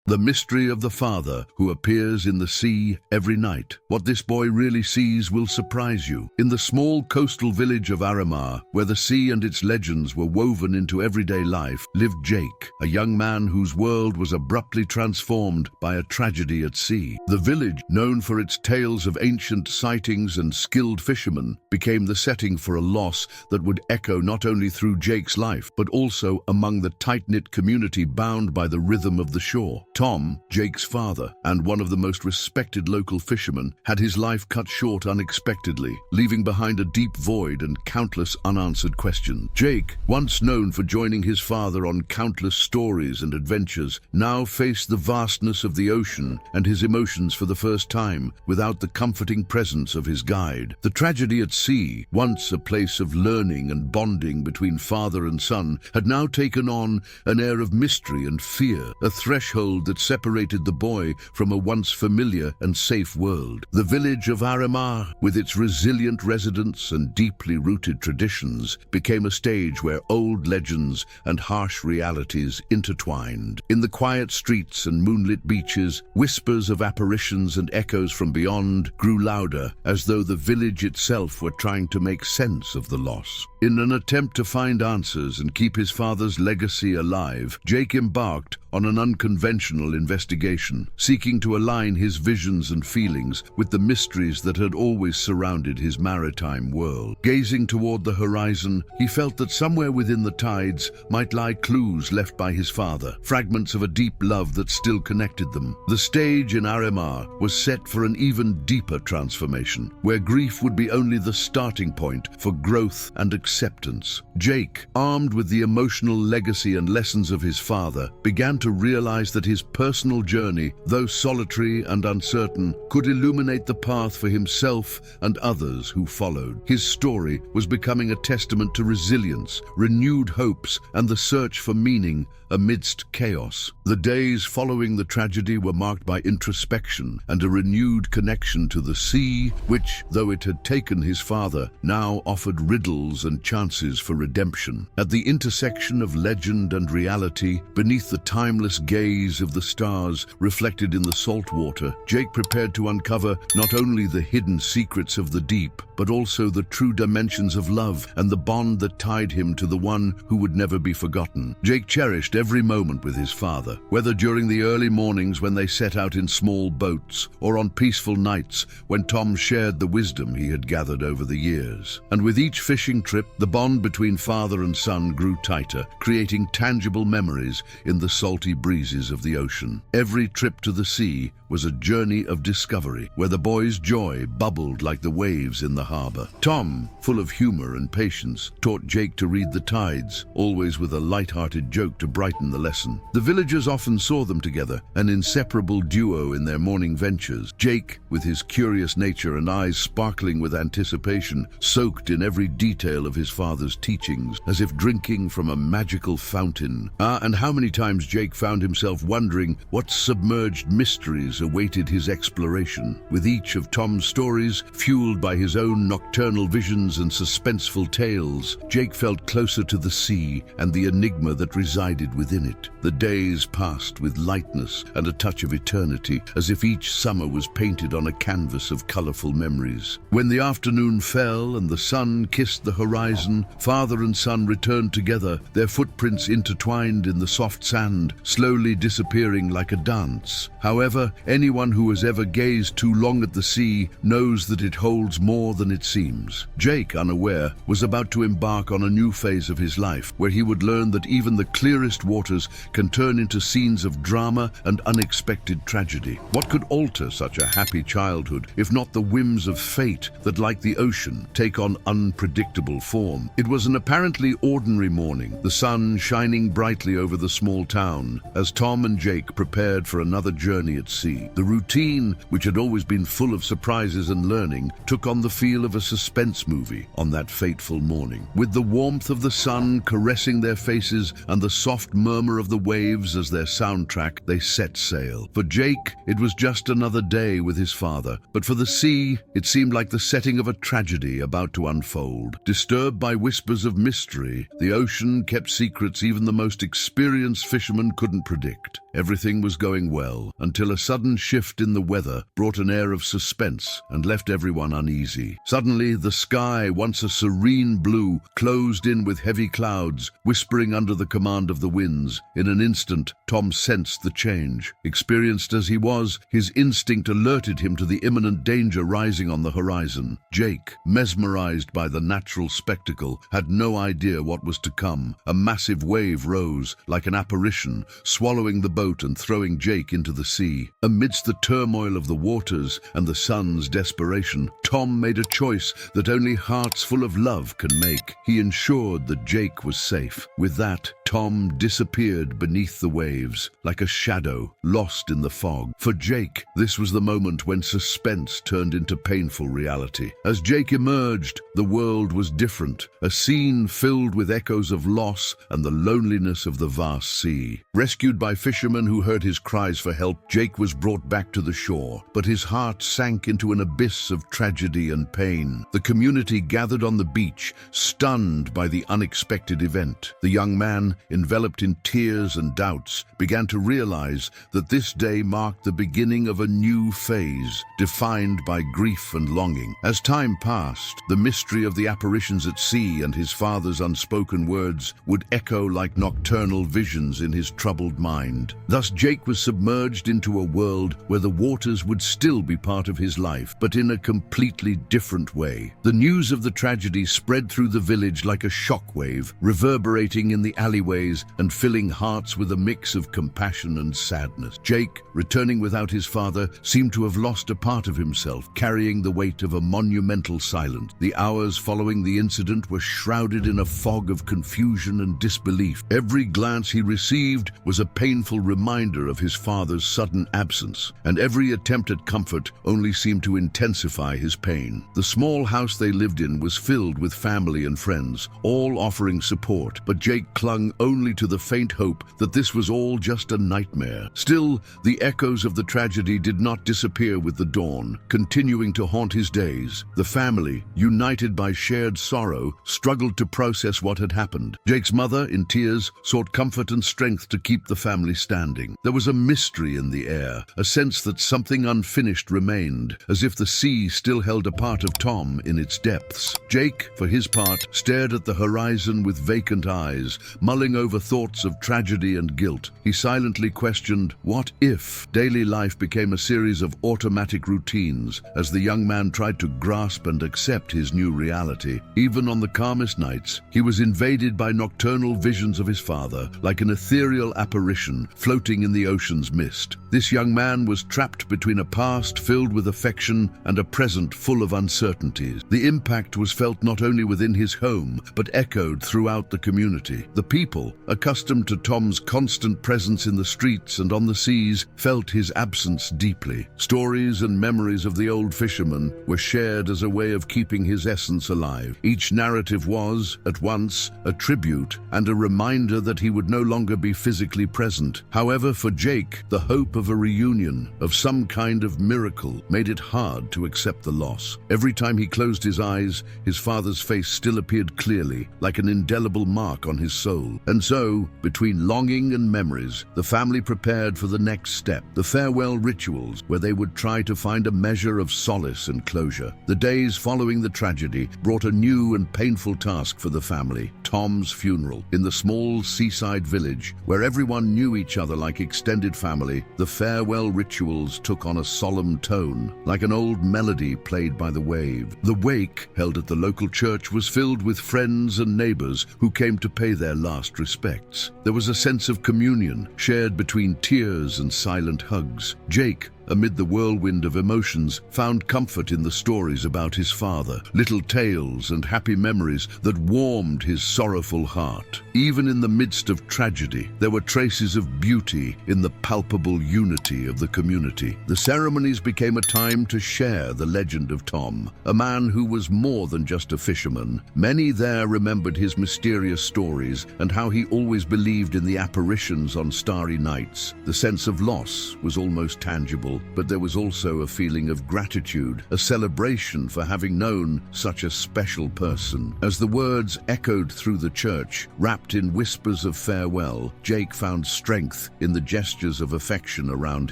The mystery of the father who appears in the sea every night. What this boy really sees will surprise you. In the small coastal village of Aramar, where the sea and its legends were woven into everyday life, lived Jake, a young man whose world was abruptly transformed by a tragedy at sea. The village, known for its tales of ancient sightings and skilled fishermen, became the setting for a loss that would echo not only through Jake's life, but also among the tight-knit community bound by the rhythm of the shore. Tom, Jake's father, and one of the most respected local fishermen, had his life cut short unexpectedly, leaving behind a deep void and countless unanswered questions. Jake, once known for joining his father on countless stories and adventures, now faced the vastness of the ocean and his emotions for the first time, without the comforting presence of his guide. The tragedy at sea, once a place of learning and bonding between father and son, had now taken on an air of mystery and fear, a threshold that separated the boy from a once familiar and safe world. The village of Aramar, with its resilient residents and deeply rooted traditions, became a stage where old legends and harsh realities intertwined. In the quiet streets and moonlit beaches, whispers of apparitions and echoes from beyond grew louder, as though the village itself were trying to make sense of the loss. In an attempt to find answers and keep his father's legacy alive, Jake embarked on an unconventional investigation, seeking to align his visions and feelings with the mysteries that had always surrounded his maritime world. Gazing toward the horizon, he felt that somewhere within the tides might lie clues left by his father, fragments of a deep love that still connected them. The stage in Aramar was set for an even deeper transformation, where grief would be only the starting point for growth and acceptance. Jake, armed with the emotional legacy and lessons of his father, began to realize that his personal journey, though solitary and uncertain, could illuminate the path for himself and others who followed. His story was becoming a testament to resilience, renewed hopes, and the search for meaning amidst chaos. The days following the tragedy were marked by introspection and a renewed connection to the sea, which, though it had taken his father, now offered riddles and chances for redemption. At the intersection of legend and reality, beneath the timeless gaze of the stars reflected in the salt water, Jake prepared to uncover not only the hidden secrets of the deep, but also the true dimensions of love and the bond that tied him to the one who would never be forgotten. Jake cherished every moment with his father, whether during the early mornings when they set out in small boats, or on peaceful nights when Tom shared the wisdom he had gathered over the years. And with each fishing trip, the bond between father and son grew tighter, creating tangible memories in the salty breezes of the ocean. Every trip to the sea was a journey of discovery, where the boy's joy bubbled like the waves in the harbor. Tom, full of humor and patience, taught Jake to read the tides, always with a light-hearted joke to brighten the lesson. The villagers often saw them together, an inseparable duo in their morning ventures. Jake, with his curious nature and eyes sparkling with anticipation, soaked in every detail of his father's teachings, as if drinking from a magical fountain. And how many times Jake found himself wondering what submerged mysteries awaited his exploration. With each of Tom's stories, fueled by his own nocturnal visions and suspenseful tales, Jake felt closer to the sea and the enigma that resided within it. The days passed with lightness and a touch of eternity, as if each summer was painted on a canvas of colorful memories. When the afternoon fell and the sun kissed the horizon, father and son returned together, their footprints intertwined in the soft sand, slowly disappearing like a dance. However, anyone who has ever gazed too long at the sea knows that it holds more than it seems. Jake, unaware, was about to embark on a new phase of his life, where he would learn that even the clearest waters can turn into scenes of drama and unexpected tragedy. What could alter such a happy childhood, if not the whims of fate that, like the ocean, take on unpredictable form? It was an apparently ordinary morning, the sun shining brightly over the small town, as Tom and Jake prepared for another journey at sea. The routine, which had always been full of surprises and learning, took on the feel of a suspense movie on that fateful morning. With the warmth of the sun caressing their faces and the soft murmur of the waves as their soundtrack, they set sail. For Jake, it was just another day with his father, but for the sea, it seemed like the setting of a tragedy about to unfold. Disturbed by whispers of mystery, the ocean kept secrets even the most experienced fishermen couldn't predict. Everything was going well, until a sudden shift in the weather brought an air of suspense and left everyone uneasy. Suddenly, the sky, once a serene blue, closed in with heavy clouds, whispering under the command of the winds. In an instant, Tom sensed the change. Experienced as he was, his instinct alerted him to the imminent danger rising on the horizon. Jake, mesmerized by the natural spectacle, had no idea what was to come. A massive wave rose, like an apparition, swallowing the boat and throwing Jake into the sea. Amidst the turmoil of the waters and the sun's desperation, Tom made a choice that only hearts full of love can make. He ensured that Jake was safe. With that, Tom disappeared beneath the waves, like a shadow lost in the fog. For Jake, this was the moment when suspense turned into painful reality. As Jake emerged, the world was different, a scene filled with echoes of loss and the loneliness of the vast sea. Rescued by fishermen who heard his cries for help, Jake was brought back to the shore, but his heart sank into an abyss of tragedy and pain. The community gathered on the beach, stunned by the unexpected event. The young man, enveloped in tears and doubts, began to realize that this day marked the beginning of a new phase, defined by grief and longing. As time passed, the mystery of the apparitions at sea and his father's unspoken words would echo like nocturnal visions in his troubled mind. Thus, Jake was submerged into a world where the waters would still be part of his life, but in a completely different way. The news of the tragedy spread through the village like a shockwave, reverberating in the alleyways and filling hearts with a mix of compassion and sadness. Jake, returning without his father, seemed to have lost a part of himself, carrying the weight of a monumental silence. The hours following the incident were shrouded in a fog of confusion and disbelief. Every glance he received was a painful reminder of his father's sudden absence, and every attempt at comfort only seemed to intensify his pain. The small house they lived in was filled with family and friends, all offering support, but Jake clung only to the faint hope that this was all just a nightmare. Still, the echoes of the tragedy did not disappear with the dawn, continuing to haunt his days. The family, united by shared sorrow, struggled to process what had happened. Jake's mother, in tears, sought comfort and strength to keep the family standing. There was a mystery in the air, a sense that something unfinished remained, as if the sea still held a part of Tom in its depths. Jake, for his part, stared at the horizon with vacant eyes, mulling over thoughts of tragedy and guilt. He silently questioned, what if daily life became a series of automatic routines as the young man tried to grasp and accept his new reality? Even on the calmest nights, he was invaded by nocturnal visions of his father, like an ethereal apparition floating in the ocean's mist. This young man was trapped between a past filled with affection and a present full of uncertainties. The impact was felt not only within his home, but echoed throughout the community. The people, accustomed to Tom's constant presence in the streets and on the seas, felt his absence deeply. Stories and memories of the old fisherman were shared as a way of keeping his essence alive. Each narrative was, at once, a tribute and a reminder that he would no longer be physically present. However, for Jake, the hope of a reunion, of some kind of miracle, made it hard to accept the loss. Every time he closed his eyes, his father's face still appeared clearly, like an indelible mark on his soul. And so, between longing and memories, the family prepared for the next step, the farewell rituals, where they would try to find a measure of solace and closure. The days following the tragedy brought a new and painful task for the family: Tom's funeral. In the small seaside village, where everyone knew each other like extended family, the farewell rituals took on a solemn tone, like an old melody played by the wave. The wake, held at the local church, was filled with friends and neighbors who came to pay their last respects. There was a sense of communion, shared between tears and silent hugs. Jake, amid the whirlwind of emotions, found comfort in the stories about his father, little tales and happy memories that warmed his sorrowful heart. Even in the midst of tragedy, there were traces of beauty in the palpable unity of the community. The ceremonies became a time to share the legend of Tom, a man who was more than just a fisherman. Many there remembered his mysterious stories and how he always believed in the apparitions on starry nights. The sense of loss was almost tangible, unbelievable, but there was also a feeling of gratitude, a celebration for having known such a special person. As the words echoed through the church, wrapped in whispers of farewell, Jake found strength in the gestures of affection around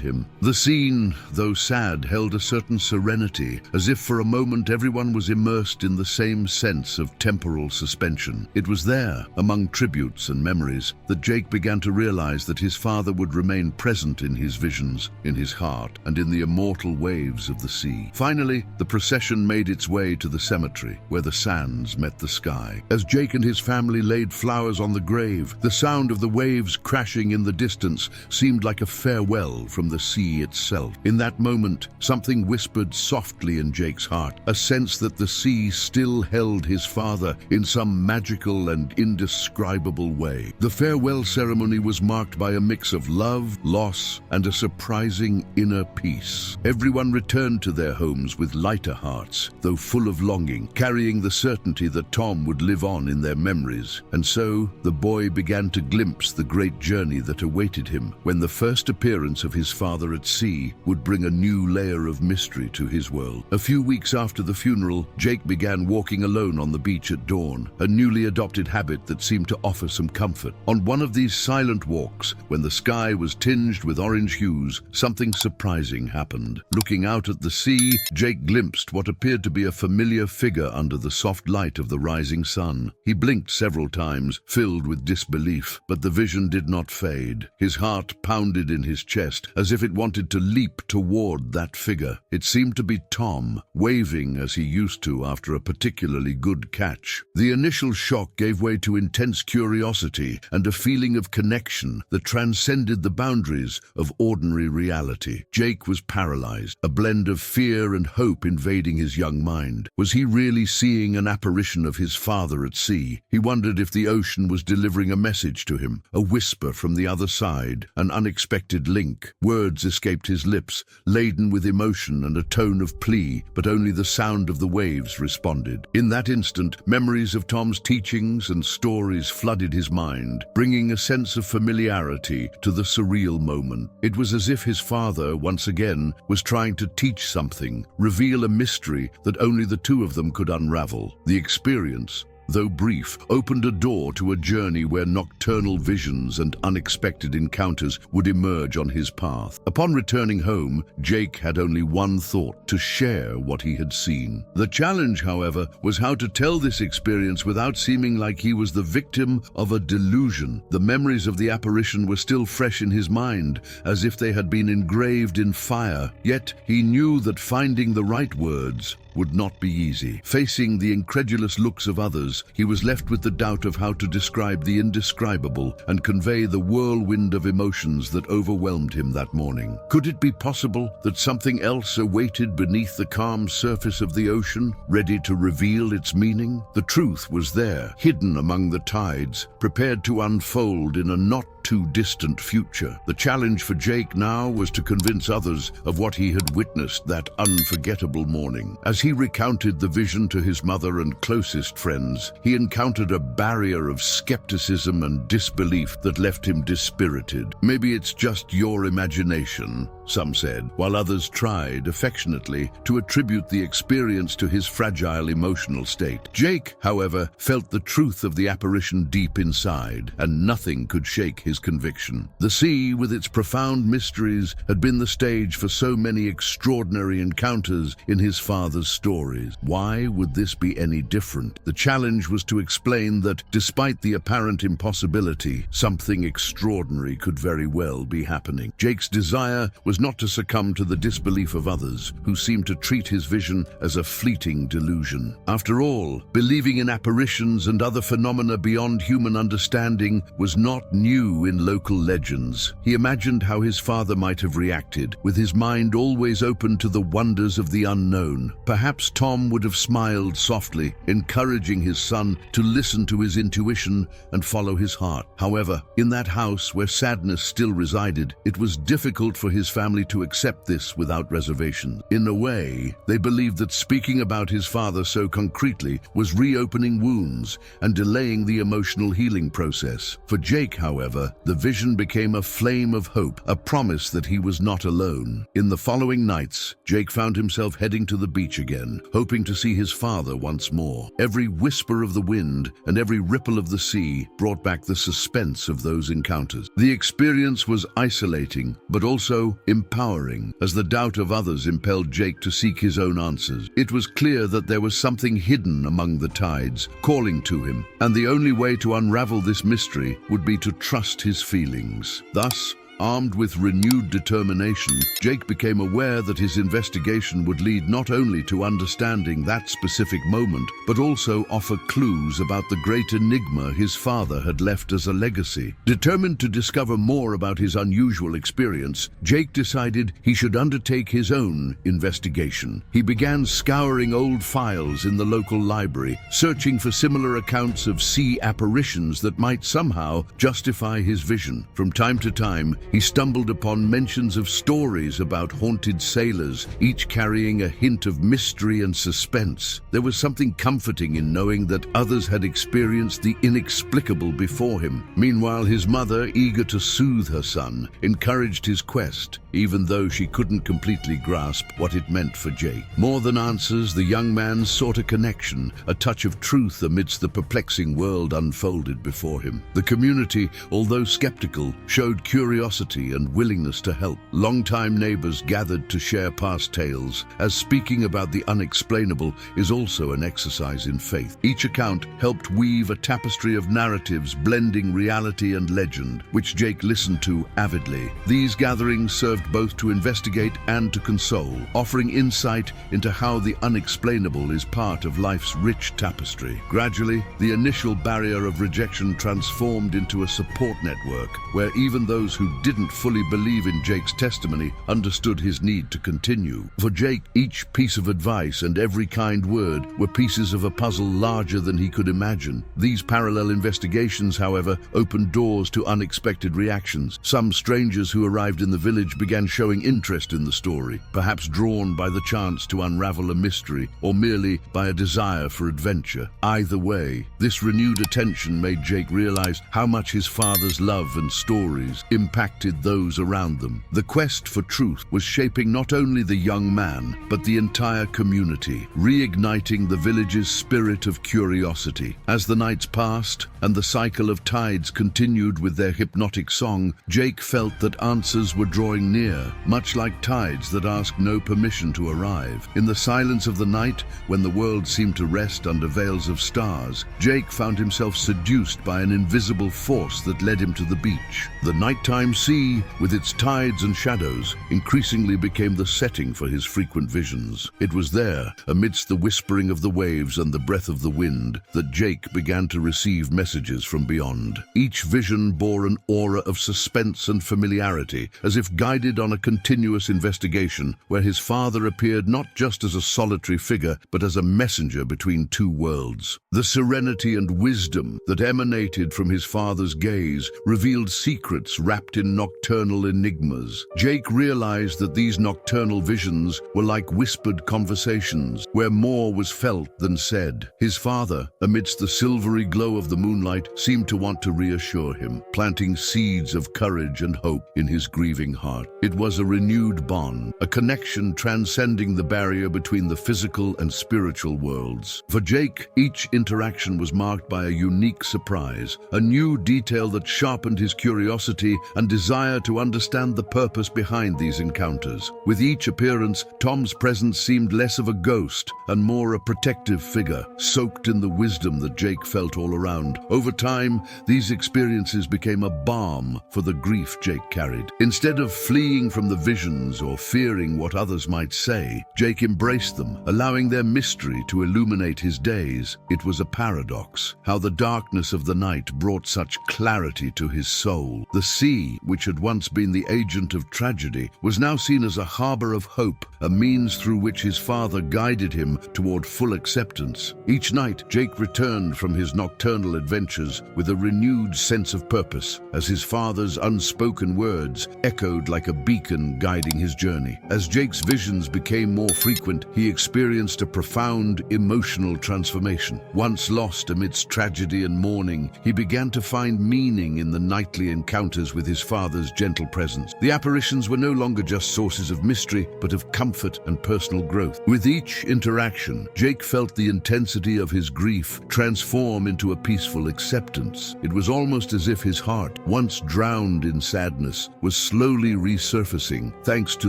him. The scene, though sad, held a certain serenity, as if for a moment everyone was immersed in the same sense of temporal suspension. It was there, among tributes and memories, that Jake began to realize that his father would remain present in his visions, in his heart, and in the immortal waves of the sea. Finally, the procession made its way to the cemetery, where the sands met the sky. As Jake and his family laid flowers on the grave, the sound of the waves crashing in the distance seemed like a farewell from the sea itself. In that moment, something whispered softly in Jake's heart, a sense that the sea still held his father in some magical and indescribable way. The farewell ceremony was marked by a mix of love, loss, and a surprising inner peace. Everyone returned to their homes with lighter hearts, though full of longing, carrying the certainty that Tom would live on in their memories. And so, the boy began to glimpse the great journey that awaited him, when the first appearance of his father at sea would bring a new layer of mystery to his world. A few weeks after the funeral, Jake began walking alone on the beach at dawn, a newly adopted habit that seemed to offer some comfort. On one of these silent walks, when the sky was tinged with orange hues, something surprising happened. Looking out at the sea, Jake glimpsed what appeared to be a familiar figure under the soft light of the rising sun. He blinked several times, filled with disbelief, but the vision did not fade. His heart pounded in his chest, as if it wanted to leap toward that figure. It seemed to be Tom, waving as he used to after a particularly good catch. The initial shock gave way to intense curiosity and a feeling of connection that transcended the boundaries of ordinary reality. Jake was paralyzed, a blend of fear and hope invading his young mind. Was he really seeing an apparition of his father at sea? He wondered if the ocean was delivering a message to him, a whisper from the other side, an unexpected link. Words escaped his lips, laden with emotion and a tone of plea, but only the sound of the waves responded. In that instant, memories of Tom's teachings and stories flooded his mind, bringing a sense of familiarity to the surreal moment. It was as if his father, once again, was trying to teach something, reveal a mystery that only the two of them could unravel. The experience, though brief, opened a door to a journey where nocturnal visions and unexpected encounters would emerge on his path. Upon returning home, Jake had only one thought: to share what he had seen. The challenge, however, was how to tell this experience without seeming like he was the victim of a delusion. The memories of the apparition were still fresh in his mind, as if they had been engraved in fire. Yet he knew that finding the right words would not be easy. Facing the incredulous looks of others, he was left with the doubt of how to describe the indescribable and convey the whirlwind of emotions that overwhelmed him that morning. Could it be possible that something else awaited beneath the calm surface of the ocean, ready to reveal its meaning? The truth was there, hidden among the tides, prepared to unfold in a not too distant future. The challenge for Jake now was to convince others of what he had witnessed that unforgettable morning. As he recounted the vision to his mother and closest friends, he encountered a barrier of skepticism and disbelief that left him dispirited. "Maybe it's just your imagination," some said, while others tried, affectionately, to attribute the experience to his fragile emotional state. Jake, however, felt the truth of the apparition deep inside, and nothing could shake his conviction. The sea, with its profound mysteries, had been the stage for so many extraordinary encounters in his father's stories. Why would this be any different? The challenge was to explain that, despite the apparent impossibility, something extraordinary could very well be happening. Jake's desire was not to succumb to the disbelief of others, who seemed to treat his vision as a fleeting delusion. After all, believing in apparitions and other phenomena beyond human understanding was not new in local legends. He imagined how his father might have reacted, with his mind always open to the wonders of the unknown. Perhaps Tom would have smiled softly, encouraging his son to listen to his intuition and follow his heart. However, in that house where sadness still resided, it was difficult for his family to accept this without reservation. In a way, they believed that speaking about his father so concretely was reopening wounds and delaying the emotional healing process. For Jake, however, however, the vision became a flame of hope, a promise that he was not alone. In the following nights, Jake found himself heading to the beach again, hoping to see his father once more. Every whisper of the wind and every ripple of the sea brought back the suspense of those encounters. The experience was isolating, but also empowering, as the doubt of others impelled Jake to seek his own answers. It was clear that there was something hidden among the tides, calling to him, and the only way to unravel this mystery would be to trust his feelings. Thus, armed with renewed determination, Jake became aware that his investigation would lead not only to understanding that specific moment, but also offer clues about the great enigma his father had left as a legacy. Determined to discover more about his unusual experience, Jake decided he should undertake his own investigation. He began scouring old files in the local library, searching for similar accounts of sea apparitions that might somehow justify his vision. From time to time, he stumbled upon mentions of stories about haunted sailors, each carrying a hint of mystery and suspense. There was something comforting in knowing that others had experienced the inexplicable before him. Meanwhile, his mother, eager to soothe her son, encouraged his quest, even though she couldn't completely grasp what it meant for Jake. More than answers, the young man sought a connection, a touch of truth amidst the perplexing world unfolded before him. The community, although skeptical, showed curiosity and willingness to help. Longtime neighbors gathered to share past tales, as speaking about the unexplainable is also an exercise in faith. Each account helped weave a tapestry of narratives blending reality and legend, which Jake listened to avidly. These gatherings served both to investigate and to console, offering insight into how the unexplainable is part of life's rich tapestry. Gradually, the initial barrier of rejection transformed into a support network, where even those who didn't fully believe in Jake's testimony understood his need to continue. For Jake, each piece of advice and every kind word were pieces of a puzzle larger than he could imagine. These parallel investigations, however, opened doors to unexpected reactions. Some strangers who arrived in the village began showing interest in the story, perhaps drawn by the chance to unravel a mystery or merely by a desire for adventure. Either way, this renewed attention made Jake realize how much his father's love and stories impacted those around them. The quest for truth was shaping not only the young man, but the entire community, reigniting the village's spirit of curiosity. As the nights passed and the cycle of tides continued with their hypnotic song, Jake felt that answers were drawing near, much like tides that ask no permission to arrive. In the silence of the night, when the world seemed to rest under veils of stars, Jake found himself seduced by an invisible force that led him to the beach. The nighttime sea, with its tides and shadows, increasingly became the setting for his frequent visions. It was there, amidst the whispering of the waves and the breath of the wind, that Jake began to receive messages from beyond. Each vision bore an aura of suspense and familiarity, as if guided on a continuous investigation where his father appeared not just as a solitary figure, but as a messenger between two worlds. The serenity and wisdom that emanated from his father's gaze revealed secrets wrapped in nocturnal enigmas. Jake realized that these nocturnal visions were like whispered conversations, where more was felt than said. His father, amidst the silvery glow of the moonlight, seemed to want to reassure him, planting seeds of courage and hope in his grieving heart. It was a renewed bond, a connection transcending the barrier between the physical and spiritual worlds. For Jake, each interaction was marked by a unique surprise, a new detail that sharpened his curiosity and desire to understand the purpose behind these encounters. With each appearance, Tom's presence seemed less of a ghost and more a protective figure, soaked in the wisdom that Jake felt all around. Over time, these experiences became a balm for the grief Jake carried. Instead of fleeing from the visions or fearing what others might say, Jake embraced them, allowing their mystery to illuminate his days. It was a paradox, how the darkness of the night brought such clarity to his soul. The sea, which had once been the agent of tragedy, was now seen as a harbor of hope, a means through which his father guided him toward full acceptance. Each night, Jake returned from his nocturnal adventures with a renewed sense of purpose, as his father's unspoken words echoed like a beacon guiding his journey. As Jake's visions became more frequent, he experienced a profound emotional transformation. Once lost amidst tragedy and mourning, he began to find meaning in the nightly encounters with his father's gentle presence. The apparitions were no longer just sources of mystery, but of comfort and personal growth. With each interaction, Jake felt the intensity of his grief transform into a peaceful acceptance. It was almost as if his heart, once drowned in sadness, was slowly resurfacing thanks to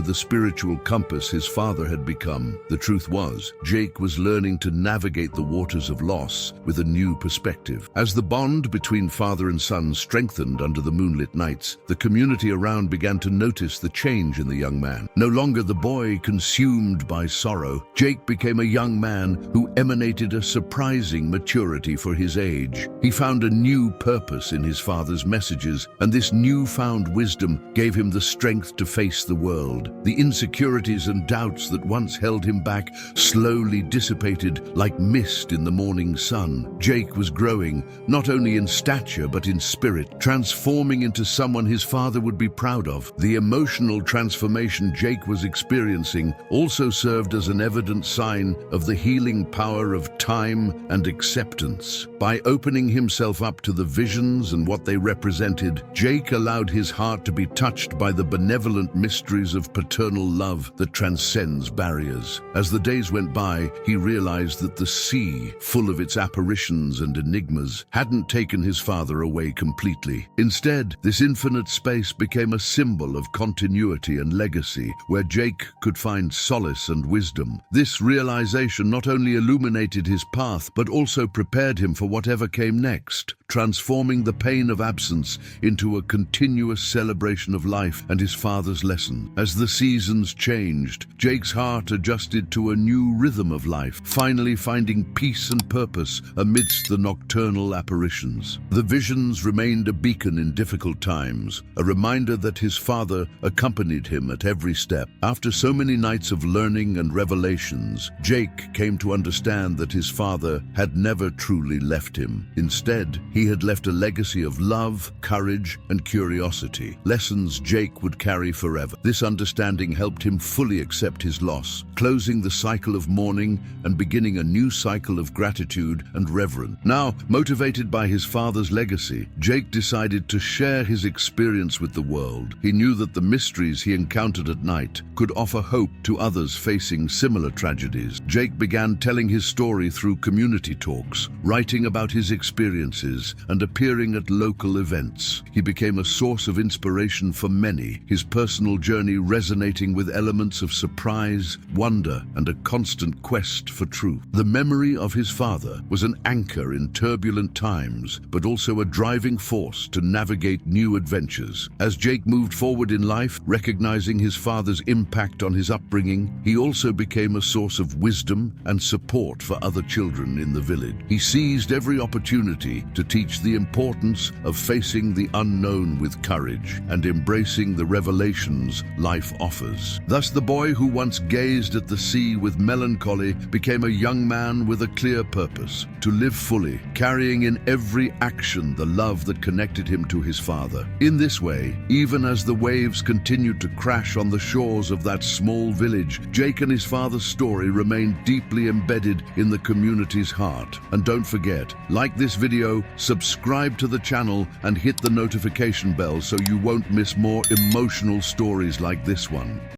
the spiritual compass his father had become. The truth was, Jake was learning to navigate the waters of loss with a new perspective. As the bond between father and son strengthened under the moonlit nights, the community around began to notice the change in the young man. No longer the boy consumed by sorrow, Jake became a young man who emanated a surprising maturity for his age. He found a new purpose in his father's messages, and this newfound wisdom gave him the strength to face the world. The insecurities and doubts that once held him back slowly dissipated like mist in the morning sun. Jake was growing, not only in stature but in spirit, transforming into someone his father would be proud of. The emotional transformation Jake was experiencing also served as an evident sign of the healing power of time and acceptance. By opening himself up to the visions and what they represented, Jake allowed his heart to be touched by the benevolent mysteries of paternal love that transcends barriers. As the days went by, he realized that the sea, full of its apparitions and enigmas, hadn't taken his father away completely. Instead, this infinite space became a symbol of continuity and legacy, where Jake could find solace and wisdom. This realization not only illuminated his path, but also prepared him for whatever came next, transforming the pain of absence into a continuous celebration of life and his father's lesson. As the seasons changed, Jake's heart adjusted to a new rhythm of life, finally finding peace and purpose amidst the nocturnal apparitions. The visions remained a beacon in difficult times, a reminder that his father accompanied him at every step. After so many nights of learning and revelations, Jake came to understand that his father had never truly left him. Instead, he had left a legacy of love, courage, and curiosity, lessons Jake would carry forever. This understanding helped him fully accept his loss, closing the cycle of mourning and beginning a new cycle of gratitude and reverence. Now, motivated by his father's legacy, Jake decided to share his experience with the world. He knew that the mysteries he encountered at night could offer hope to others facing similar tragedies. Jake began telling his story through community talks, writing about his experiences, and appearing at local events. He became a source of inspiration for many, his personal journey resonating with elements of surprise, wonder, and a constant quest for truth. The memory of his father was an anchor in turbulent times, but also a driving force to navigate new adventures. As Jake moved forward in life, recognizing his father's impact on his upbringing, he also became a source of wisdom and support for other children in the village. He seized every opportunity to teach the importance of facing the unknown with courage and embracing the revelations life offers. Thus, the boy who once gazed at the sea with melancholy became a young man with a clear purpose: to live fully, carrying in every action the love that connected him to his father. In this way, even as the waves continued to crash on the shores of that small village, Jake and his father's story remained deeply embedded in the community's heart. And don't forget, like this video, subscribe to the channel and hit the notification bell so you won't miss more emotional stories like this one.